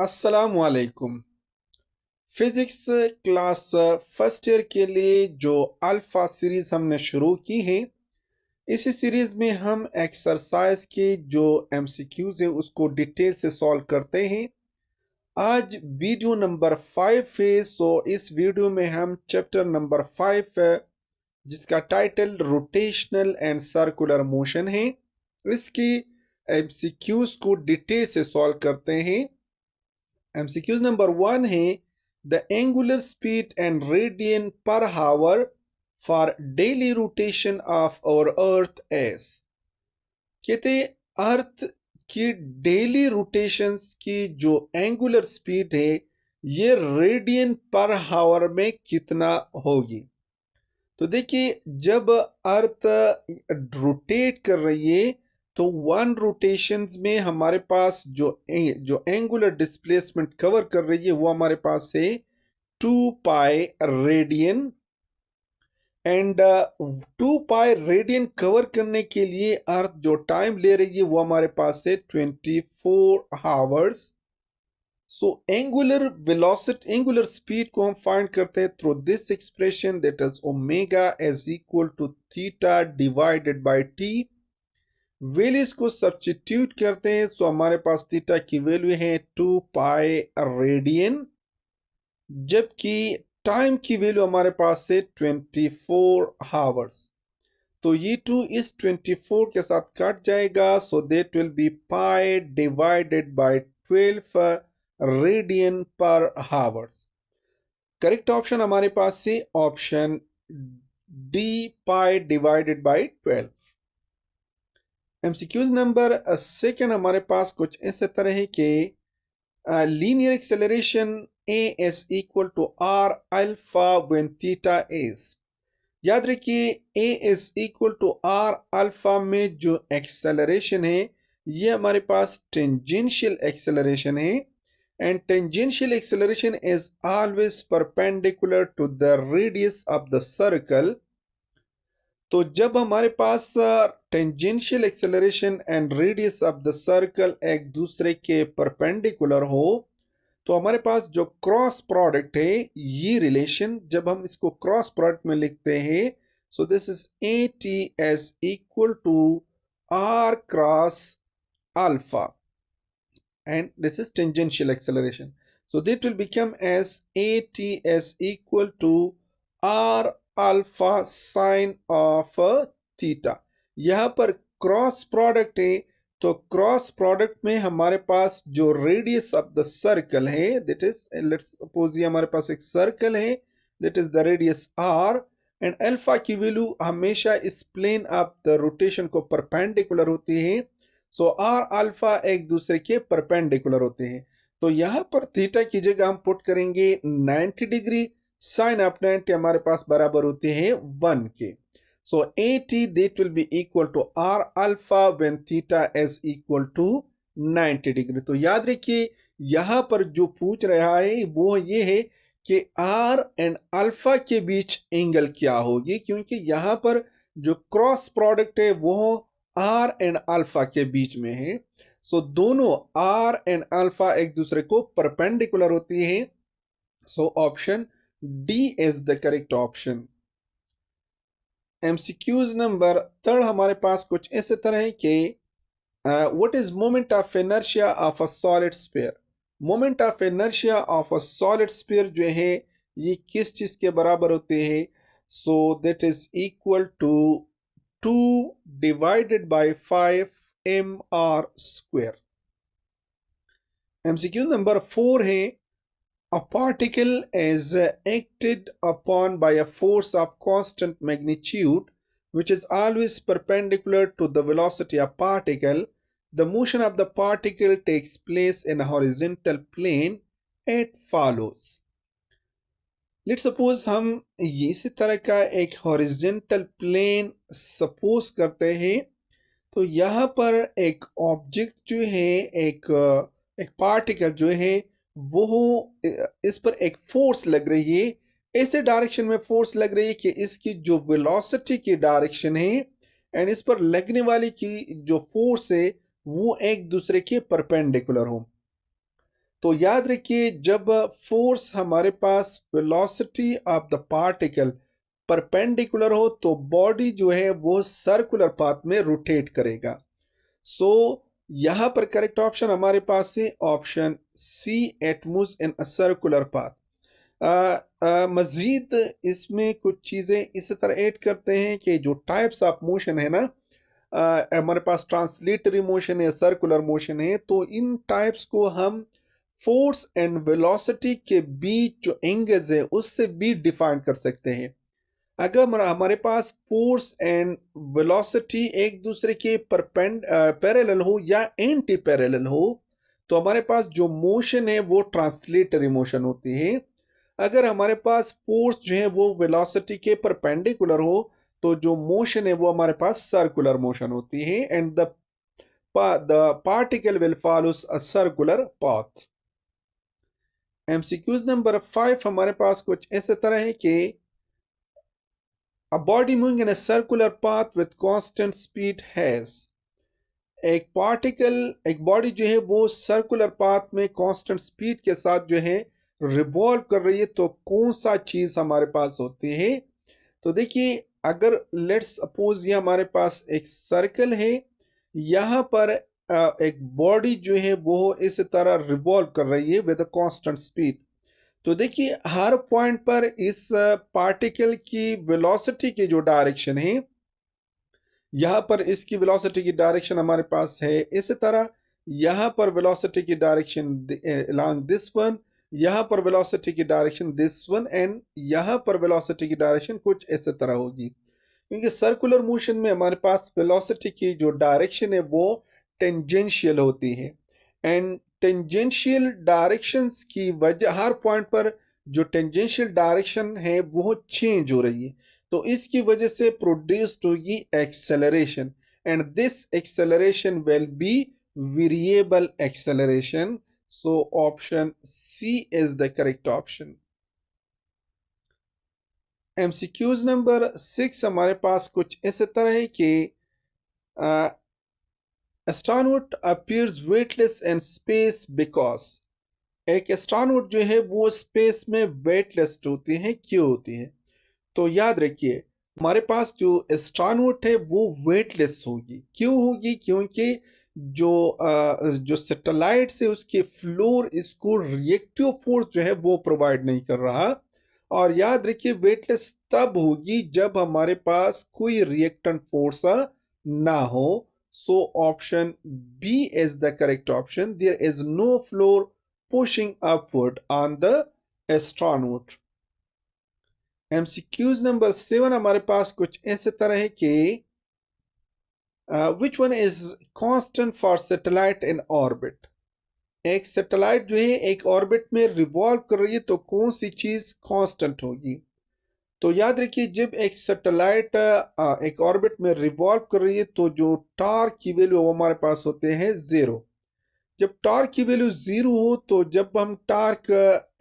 अस्सलामुअलैकुम। Physics class first year के लिए जो अल्फा सीरीज हमने शुरू की है, इसी सीरीज में हम एक्सरसाइज के जो एमसीक्यूज है उसको डिटेल से सॉल्व करते हैं। आज वीडियो नंबर 5 है। इस वीडियो में हम चैप्टर नंबर 5 जिसका title rotational and circular motion है, इसकी एमसीक्यूज को डिटेल से सॉल्व करते हैं। एमसीक्यूज नंबर 1 है the angular speed and radian per hour for daily rotation of our earth एस। कहते अर्थ की डेली रोटेशन की जो एंगुलर स्पीड है ये रेडियन पर हावर में कितना होगी। तो देखिए, जब अर्थ रोटेट कर रही है तो वन रोटेशंस में हमारे पास जो एंगुलर डिस्प्लेसमेंट कवर कर रही है वो हमारे पास है 2 pi radian. And 2 pi radian cover करने के लिए अर्थ जो टाइम ले रही है वो हमारे पास है 24 आवर्स। एंगुलर स्पीड को हम फाइंड करते हैं through this expression, that is omega is equal to theta divided by T. Values को सब्स्टिट्यूट करते हैं, सो हमारे पास थीटा की वैल्यू है 2 पाई रेडियन, जबकि टाइम की वैल्यू हमारे पास है 24 आवर्स। तो ये 2 इस 24 के साथ कट जाएगा, so that will B pi divided by 12 radian पर हावर्स। करेक्ट ऑप्शन हमारे पास है option D, pi divided by 12। MCQs number second हमारे पास कुछ इस तरह है कि linear acceleration a is equal to r alpha when theta is। याद रखिए a is equal to r alpha में जो एक्सेलरेशन है ये हमारे पास टेंजेंशियल एक्सेलरेशन है, and tangential acceleration is always perpendicular to the radius of the circle. तो जब हमारे पास tangential acceleration and radius of the circle एक दूसरे के परपेंडिकुलर हो तो हमारे पास जो क्रॉस प्रोडक्ट है ये रिलेशन, जब हम इसको क्रॉस प्रोडक्ट में लिखते हैं, so this is a T S equal to R cross alpha, and this is tangential acceleration, so that will become as a T S equal to R alpha sine of theta. यहां पर cross product है, तो cross product में हमारे पास जो radius of the circle है, that is, let's suppose ये हमारे पास एक सर्कल है, that is the radius R, and alpha की वैल्यू हमेशा इस प्लेन ऑफ द रोटेशन को परपेंडिकुलर होती है, सो आर अल्फा एक दूसरे के परपेंडिकुलर होते हैं। तो यहां पर थीटा की जगह हम पुट करेंगे 90 डिग्री, साइन ऑफ 90 हमारे पास बराबर होते हैं 1 के। So AT that will be equal to R alpha when theta is equal to 90 degree. तो याद रखिए यहां पर जो पूछ रहा है वो ये है कि R एंड अल्फा के बीच एंगल क्या होगी, क्योंकि यहां पर जो क्रॉस प्रोडक्ट है वो R एंड अल्फा के बीच में है। सो दोनों R एंड अल्फा एक दूसरे को परपेंडिकुलर होती है, so option D is the correct option. MCQs number 3 हमारे पास कुछ इस तरह है कि what is moment of inertia of a solid sphere. Moment of inertia of a solid sphere जो है ये किस चीज के बराबर होते हैं, so that is equal to 2 divided by 5 mr square. MCQ number 4 है a particle is acted upon by a force of constant magnitude which is always perpendicular to the velocity of particle. The motion of the particle takes place in a horizontal plane. It follows. Let's suppose हम इसी तरह का एक horizontal plane suppose करते हैं, तो यहाँ पर एक ऑब्जेक्ट जो है, एक पार्टिकल जो है वो इस पर एक फोर्स लग रही है, ऐसे डायरेक्शन में फोर्स लग रही है कि इसकी जो वेलोसिटी की डायरेक्शन है एंड इस पर लगने वाली की जो फोर्स है वो एक दूसरे के परपेंडिकुलर हो। तो याद रखिए जब फोर्स हमारे पास velocity of the particle perpendicular हो तो बॉडी जो है वो सर्कुलर पाथ में रोटेट करेगा। सो यहां पर करेक्ट ऑप्शन हमारे पास है option C, it moves in a circular path. मजीद इसमें कुछ चीजें इस तरह ऐड करते हैं कि जो टाइप्स ऑफ मोशन है ना, हमारे पास ट्रांसलेटरी मोशन है, सर्कुलर मोशन है, तो इन टाइप्स को हम फोर्स एंड वेलोसिटी के बीच जो एंगल्स है उससे भी डिफाइन कर सकते हैं। अगर हमारे पास फोर्स एंड वेलोसिटी एक दूसरे के पैरेलल हो या एंटी पैरेलल हो तो हमारे पास जो मोशन है वो ट्रांसलेटरी मोशन होती है। अगर हमारे पास फोर्स जो है वो वेलोसिटी के परपेंडिकुलर हो तो जो मोशन है वो हमारे पास सर्कुलर मोशन होती है and the particle will follows a circular path. MCQs number 5 हमारे पास कुछ ऐसे तरह है कि a body moving in a circular path with constant speed has, एक बॉडी जो है वो सर्कुलर पाथ में कांस्टेंट स्पीड के साथ जो है रिवॉल्व कर रही है, तो कौन सा चीज हमारे पास होती है। तो देखिए अगर लेट्स सपोज ये हमारे पास एक सर्कल है, यहां पर एक बॉडी जो है वो इस तरह रिवॉल्व कर रही है विद कांस्टेंट स्पीड। तो देखिए हर पॉइंट पर इस पार्टिकल की वेलोसिटी की जो डायरेक्शन है, यहां पर इसकी वेलोसिटी की डायरेक्शन हमारे पास है इस तरह, यहां पर वेलोसिटी की डायरेक्शन along दिस वन, यहां पर वेलोसिटी की डायरेक्शन दिस वन एंड यहां पर वेलोसिटी की डायरेक्शन कुछ इस तरह होगी। क्योंकि सर्कुलर मोशन में हमारे पास वेलोसिटी की जो डायरेक्शन है वो टेंजेंशियल होती है एंड टेंजेंशियल डायरेक्शंस की वजह हर पॉइंट पर जो टेंजेंशियल डायरेक्शन है वो चेंज हो रही है, तो इसकी वजह से प्रोड्यूस्ड होगी acceleration and this acceleration will be variable acceleration. So option C is the correct option. MCQs number 6 हमारे पास कुछ इस तरह है कि astronaut appears weightless in space because, एक एस्ट्रोनॉट जो है वो स्पेस में वेटलेस होती है, क्यों होती है। तो याद रखिए हमारे पास जो एस्ट्रोनॉट है वो वेटलेस होगी, क्यों होगी, क्योंकि जो सैटेलाइट से उसके फ्लोर इसको रिएक्टिव फोर्स जो है वो प्रोवाइड नहीं कर रहा। और याद रखिए वेटलेस तब होगी जब हमारे पास कोई रिएक्टेंट फोर्स ना हो। So option B is the correct option, there is no floor pushing upward on the astronaut। MCQs number 7 हमारे पास कुछ ऐसे तरह है कि which one is constant for satellite in orbit, एक सैटेलाइट जो है एक ऑर्बिट में रिवॉल्व कर रही है तो कौन सी चीज कांस्टेंट होगी। तो याद रखिए जब एक सैटेलाइट एक ऑर्बिट में रिवॉल्व कर रही है तो जो टार्क की वैल्यू वो हमारे पास होते हैं 0। जब टार्क की वैल्यू 0 हो तो जब हम टार्क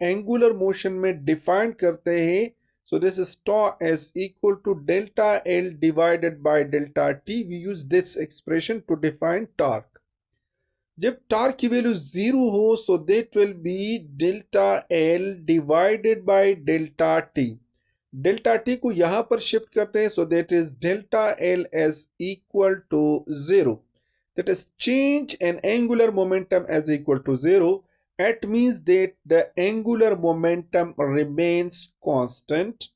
एंगुलर मोशन में डिफाइन करते हैं, so this is tau is equal to delta L divided by delta T, we use this expression to define torque. जब टार्क की वैल्यू 0 हो so that will be delta L divided by delta T, delta T को यहां पर shift करते हैं so that is delta L is equal to 0, that is change in angular momentum as equal to 0, it means that the angular momentum remains constant.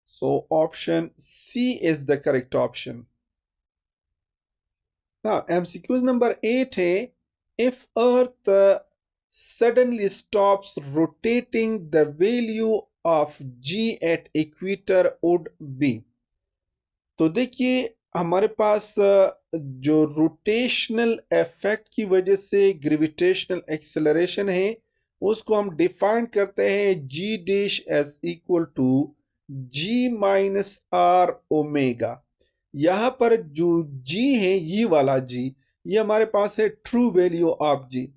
So option C is the correct option. Now MCQ number 8 है, if earth suddenly stops rotating, the value of G at equator would be। तो देखिए हमारे पास जो rotational effect की वजह से gravitational acceleration है उसको हम डिफाइन करते हैं g dash as equal to g minus r omega. यहां पर जो जी है ये वाला जी, ये हमारे पास है true value of G.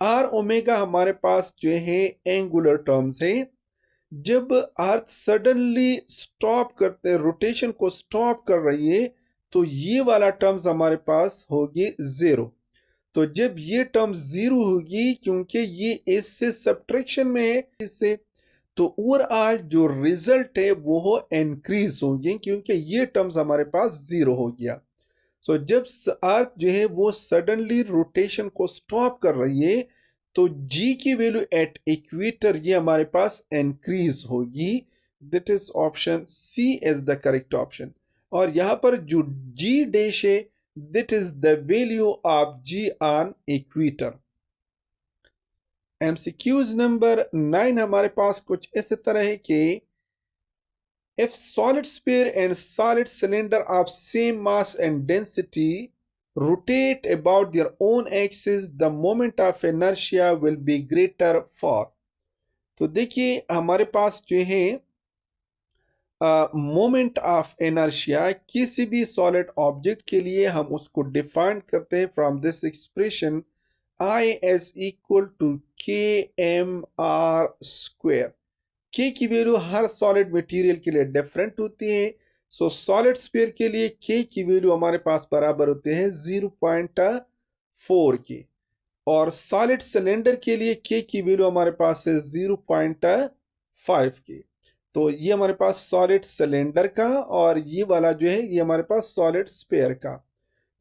R omega हमारे पास जो है एंगुलर टर्म्स है। जब अर्थ सडनली स्टॉप करते रोटेशन को स्टॉप कर रही है तो ये वाला टर्म्स हमारे पास होगी 0। तो जब ये टर्म 0 होगी, क्योंकि ये इससे सब्ट्रैक्शन में है इससे, तो ओवरऑल जो रिजल्ट है वो इंक्रीज होगी, क्योंकि ये टर्म्स हमारे पास 0 हो गया। सो जब अर्थ जो है वो सडनली रोटेशन को स्टॉप कर रही है, तो जी की वैल्यू एट इक्वेटर ये हमारे पास इंक्रीज होगी। That is option C is the correct option. और यहां पर जो जी डैश है, that is the value of G on equator. MCQs number 9 हमारे पास कुछ इस तरह है कि if solid sphere and solid cylinder of same mass and density rotate about their own axis, the moment of inertia will be greater for। तो देखिए हमारे पास जो है मोमेंट ऑफ इनर्शिया किसी भी सॉलिड ऑब्जेक्ट के लिए हम उसको डिफाइन करते हैं from this expression I is equal to kmr square. के की वैल्यू हर सॉलिड मटेरियल के लिए डिफरेंट होती है। सो सॉलिड स्फीयर के लिए के की वैल्यू हमारे पास बराबर होते हैं 0.4 के, और सॉलिड सिलेंडर के लिए के की वैल्यू हमारे पास है 0.5 के। तो ये हमारे पास सॉलिड सिलेंडर का, और ये वाला जो है ये हमारे पास सॉलिड स्फीयर का।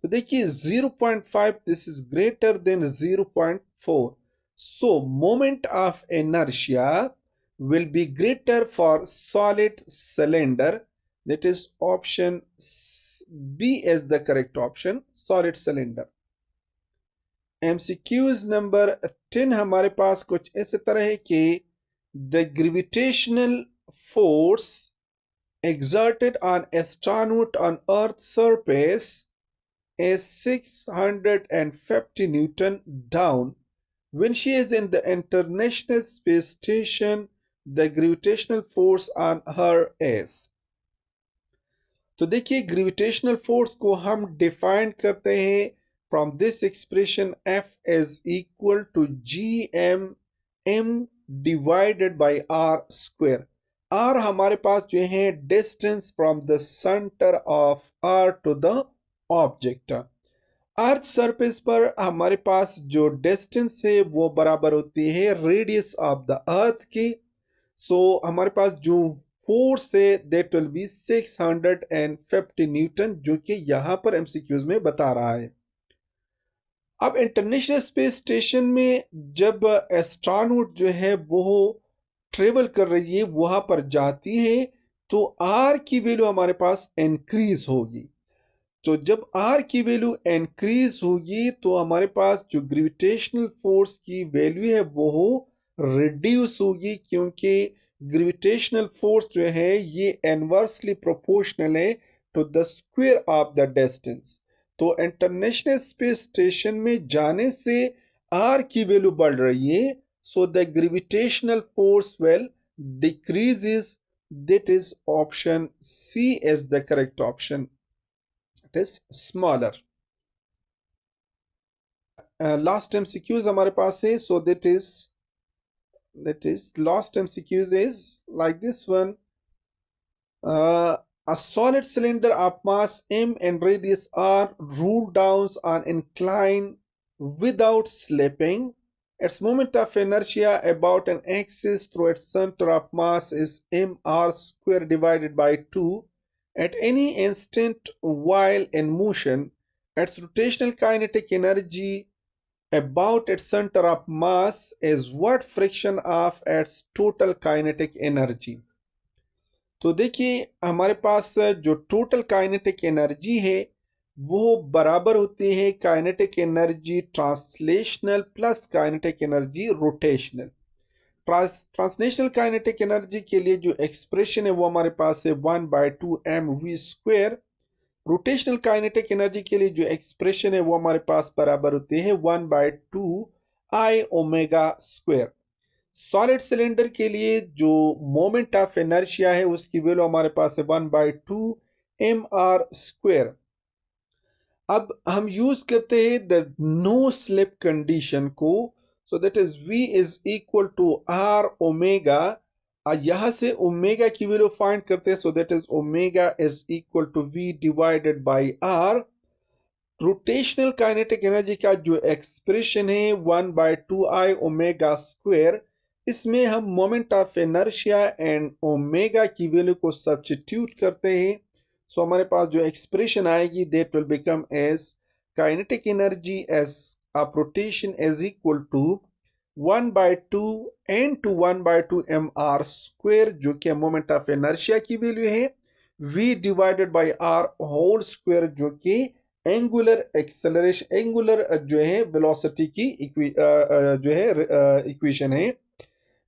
तो देखिए 0.5 this is greater than 0.4, so moment of inertia will be greater for solid cylinder. That is option B is the correct option, solid cylinder। MCQs number 10 हमारे पास कुछ इस तरह है कि the gravitational force exerted on astronaut on Earth's surface is 650 Newton down when she is in the International Space Station। The gravitational force on her is। तो देखिए gravitational force को हम डिफाइन करते हैं from this expression F is equal to gm divided by r square. r हमारे पास जो है distance from the centre of r to the object. Earth surface पर हमारे पास जो डिस्टेंस है वो बराबर होती है रेडियस ऑफ द अर्थ की। सो हमारे पास जो फोर्स है दैट विल बी 650 न्यूटन, जो कि यहां पर एमसीक्यूज में बता रहा है। अब इंटरनेशनल स्पेस स्टेशन में जब एस्ट्रोनॉट जो है वो ट्रेवल कर रही है, वहां पर जाती है, तो आर की वैल्यू हमारे पास इंक्रीज होगी। तो जब आर की वैल्यू इंक्रीज होगी तो हमारे पास जो ग्रेविटेशनल फोर्स की वैल्यू है वो रिड्यूस होगी, क्योंकि ग्रेविटेशनल फोर्स जो है ये इनवर्सली प्रोपोर्शनल है to the square of the distance. तो इंटरनेशनल स्पेस स्टेशन में जाने से आर की वैल्यू बढ़ रही है, so the gravitational force will decreases. That is option C is the correct option, it is smaller. Last MCQs हमारे पास है, सो that is last MCQs is like this one। A solid cylinder of mass m and radius r rolled down on incline without slipping. Its moment of inertia about an axis through its center of mass is mr square divided by 2 at any instant while in motion. Its rotational kinetic energy about its center of mass is what fraction of its total kinetic energy। तो देखिए हमारे पास जो total kinetic energy है वो बराबर होती है kinetic energy translational plus kinetic energy rotational. Translational kinetic energy के लिए जो एक्सप्रेशन है वो हमारे पास है 1/2 mv square. Rotational kinetic energy के लिए जो एक्सप्रेशन है वो हमारे पास बराबर होते हैं 1/2 I omega square. Solid cylinder के लिए जो मोमेंट ऑफ इनर्शिया है उसकी वैल्यू हमारे पास है 1/2 mr स्क्वायर। अब हम यूज करते हैं द नो स्लिप कंडीशन को, so that is v is equal to r omega. यहां से ओमेगा की वैल्यू फाइंड करते हैं, so that is omega is equal to v divided by r। Rotational kinetic energy का जो एक्सप्रेशन है 1/2I omega square, इसमें हम moment of inertia and omega की वैल्यू को सब्स्टिट्यूट करते हैं। सो हमारे पास जो एक्सप्रेशन आएगी that will become as kinetic energy as of rotation is equal to 1/2 n to 1/2 mr square, जो कि मोमेंट ऑफ इनर्शिया की वैल्यू है, v divided by r whole square, जो कि एंगुलर एक्सेलरेशन, एंगुलर जो है वेलोसिटी की जो है इक्वेशन है।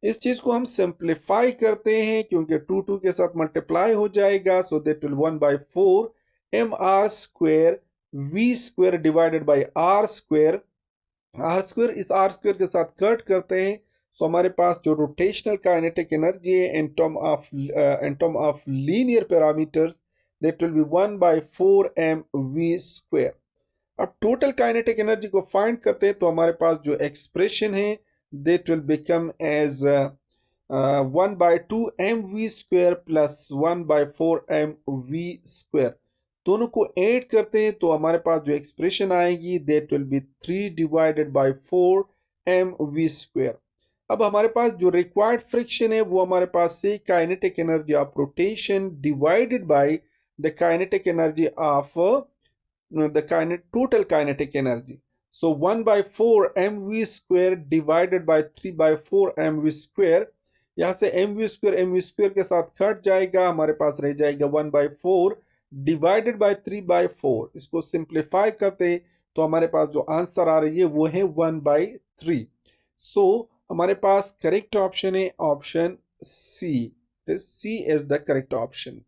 इस चीज को हम सिंप्लीफाई करते हैं क्योंकि 2 के साथ मल्टीप्लाई हो जाएगा। So that will 1/4 mr square v square divided by r square. R square इस आर स्क्वायर के साथ कट करते हैं। सो हमारे पास जो रोटेशनल काइनेटिक एनर्जी है in term of linear parameters that will be 1/4 mv square. अब टोटल काइनेटिक एनर्जी को फाइंड करते हैं तो हमारे पास जो एक्सप्रेशन है that will become as 1/2 mv square plus 1/4 mv square. दोनों को ऐड करते हैं तो हमारे पास जो एक्सप्रेशन आएगी that will B 3 divided by 4 mv square. अब हमारे पास जो रिक्वायर्ड फ्रिक्शन है वो हमारे पास से kinetic energy of rotation divided by the kinetic energy of the total kinetic energy. So 1/4 mv square divided by 3/4 mv square, यहाँ से mv square के साथ कट जाएगा, हमारे पास रह जाएगा 1/4 डिवाइडेड बाय 3/4। इसको सिंप्लीफाई करते हैं तो हमारे पास जो आंसर आ रही है वो है 1/3। सो हमारे पास करेक्ट ऑप्शन है option C. C is the correct option.